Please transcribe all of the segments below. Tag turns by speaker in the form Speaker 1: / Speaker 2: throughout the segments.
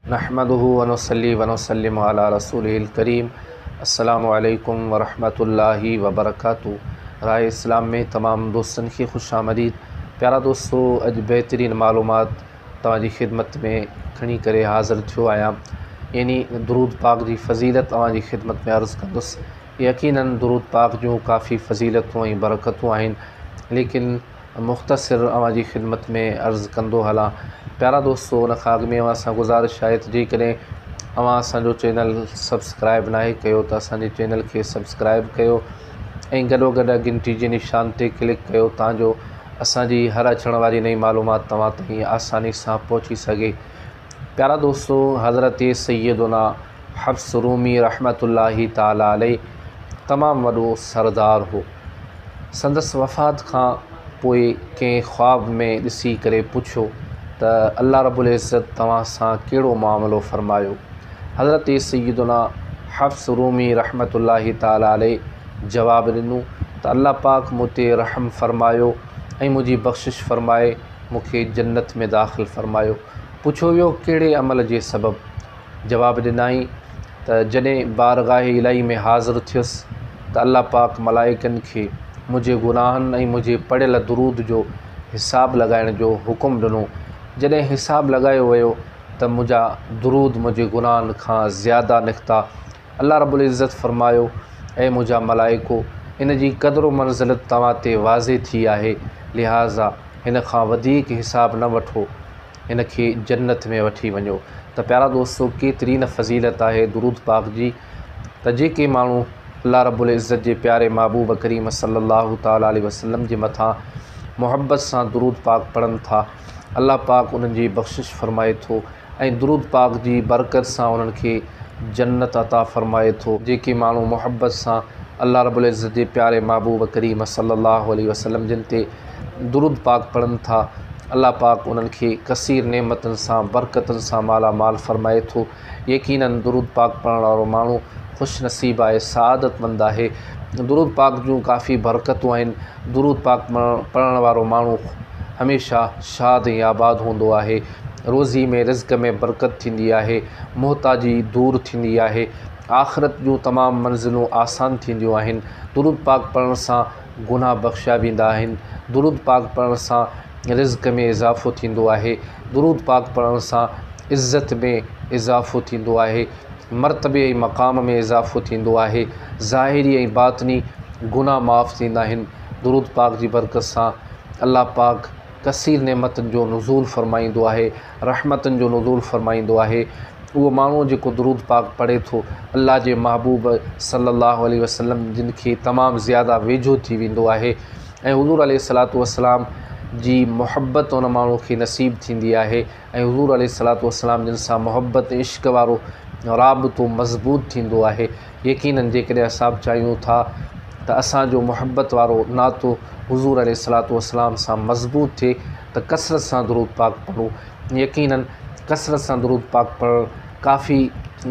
Speaker 1: नहमदुहु व नुसल्ली व नुसल्लिमु अला रसूलिहिल करीम। अस्सलामु अलैकुम व रहमतुल्लाहि व बरकातुहू। राह इस्लाम में तमाम दोस्तन की खुश आमदीद। प्यारा दोस्तों, अज बेहतरीन मालूमात तवाजी खिदमत में खणी करे हाज़िर थियो आया। यानी दुरूद पाक की फ़जीलत तवाजी खिदमत में अर्ज़ कंदुसि। यकीनन दुरूद पाक जो काफ़ी फ़जीलतूं ऐं बरकतूं आहिनि, लेकिन मुख़्तसिर अवांजी खिदमत में अर्ज़ कंदो हलां। प्यारा दोस्तों, उन खां अॻु में अवां सां गुज़ारिश आहे त जेकॾहिं अवां असांजो चैनल सब्सक्राइब नाहे कयो त असांजे चैनल खे सब्सक्राइब कयो ऐं गॾोगॾु घंटी जे निशान ते क्लिक कयो ताजो असांजी हर अचण वारी नई मालूमात तव्हां ताईं आसानी सां पहुची सघे। प्यारा दोस्तों, हज़रत सैयदुना हफ्स रूमी रहमतुल्लाहि ताला अलैह तमामु वॾो सरदार हो। संदसि वफ़ात खां पोइ कंहिं ख्वाब में ॾिसी करे पुछियो त अल्लाह रब्बुल इज़्ज़त तव्हां सां कहिड़ो मामिलो फ़रमायो। हज़रत सैयदुना हफ्स रूमी रहमतुल्लाहि ताला अलैह जवाबु ॾिनो त अल्लाह पाक मूं ते रहम फ़रमायो ऐं मुंहिंजी बख़्शिश फ़रमाए मूंखे जन्नत में दाख़िल फ़रमायो। पुछियो वियो कहिड़े अमल जे सबबु। जवाबु ॾिनई त जॾहिं बारगाह इलाही में हाज़िर थियुसि त अल्लाह पाक मलाइकनि खे मुंहिंजे गुनाहनि ऐं मुंहिंजे पढ़ियल दुरूद जो हिसाबु लॻाइण जो हुकुम ॾिनो। जॾहिं हिसाबु लॻायो वियो त मुंहिंजा दुरूद मुंहिंजे गुनाहनि खां ज़्यादा निकिता। अल्लाह रब्बुल इज़्ज़त फ़रमायो, ऐं मुंहिंजा मलाइको, इन जी क़दुरु मंज़िलत तव्हां ते वाज़े थी आहे, लिहाज़ा हिन खां वधीक हिसाबु न वठो, हिन खे जन्नत में वठी वञो। त प्यारा दोस्तों, केतिरी न फ़ज़ीलत आहे दुरूद पाक जी त जेके माण्हू अल्लाह रब्बुल इज़्ज़त जे प्यारे महबूब करीम सल्लल्लाहु ताला अलैहि वसल्लम जे मथां मुहब्बत सां दुरूद पाक पढ़नि था, अल्लाह पाक उन्हनि जी बख़्शिश फ़रमाए थो ऐं दुरूद पाक जी बरकत सां उन्हनि खे जन्नत अता फ़रमाए थो। जेके माण्हू मुहब्बत सां अल्लाह रब्बुल इज़्ज़त जे प्यारे महबूब करीम सल्लल्लाहु अलैहि वसल्लम जिन ते दुरूद पाक पढ़नि था, अल्लाह पाक उन्हनि खे कसीर नेमतुनि सां बरकतुनि सां माला माल फ़रमाए थो। यकीनन दुरूद पाक पढ़ण वारो माण्हू ख़ुशि नसीब आहे, सआदतमंद आहे। दुरूद पाक जूं काफ़ी बरकतूं आहिनि। दुरूद पाक पढ़ण वारो माण्हू हमेशह शाद ऐं आबाद हूंदो आहे। रोज़ी में रिज़्क़ में बरकत थींदी आहे, मुहताजी दूर थींदी आहे, आख़िरत जूं तमामु मंज़िलूं आसान थींदियूं आहिनि। दुरूद पाक पढ़ण सां गुनाह बख़्शिया वेंदा आहिनि। दुरूद पाक पढ़ण सां रिज़्क़ में इज़ाफ़ो थींदो आहे। दुरूद पाक पढ़ण सां इज़्ज़त में इज़ाफ़ो थींदो आहे, मर्तबे ऐं मक़ाम में इज़ाफ़ो थींदो आहे, ज़ाहिरी ऐं बातिनी गुनाह माफ़ थींदा आहिनि। दुरूद पाक जी बरकत सां अल्लाह पाक कसीर नेमतुनि जो नुज़ूल फ़रमाईंदो आहे, रहमतुनि जो नुज़ूल फ़रमाईंदो आहे। उहो माण्हू जेको दुरूद पाक पढ़े थो, अल्लाह जे महबूब सल्लल्लाहु अलैहि वसल्लम जिन खे तमामु ज़्यादा वेझो थी वेंदो आहे ऐं हुज़ूर अलैहिस्सलातु वस्सलाम जी मुहब्बत उन माण्हू खे नसीब थींदी आहे ऐं हुज़ूर अलैहिस्सलातु वस्सलाम जिन सां मुहब्बत इश्क़ वारो राबितो मज़बूत थींदो आहे। यकीनन जेकॾहिं असां चाहियूं था त असांजो मुहब्बत वारो नातो हुज़ूर अलैहिस्सलातु वस्सलाम सां मज़बूत थिए त कसरत सां दुरूद पाक पढ़ो। यकीनन कसरत सां दुरूद पाक पढ़णु काफ़ी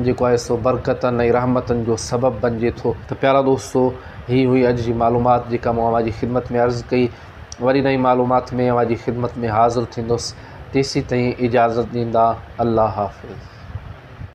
Speaker 1: जेको आहे सो बरकतनि ऐं रहमतनि जो सबबु बणिजे थो। त प्यारा दोस्तों, हीअ हुई अॼु जी मालूमात जेका मूं अवांजी खिदमत में अर्ज़ु कई। वरी नई मालूमात में अवांजी खिदमत में हाज़िर थींदुसि। तेसीं ताईं इजाज़त ॾींदा। अल्लाह हाफ़िज़।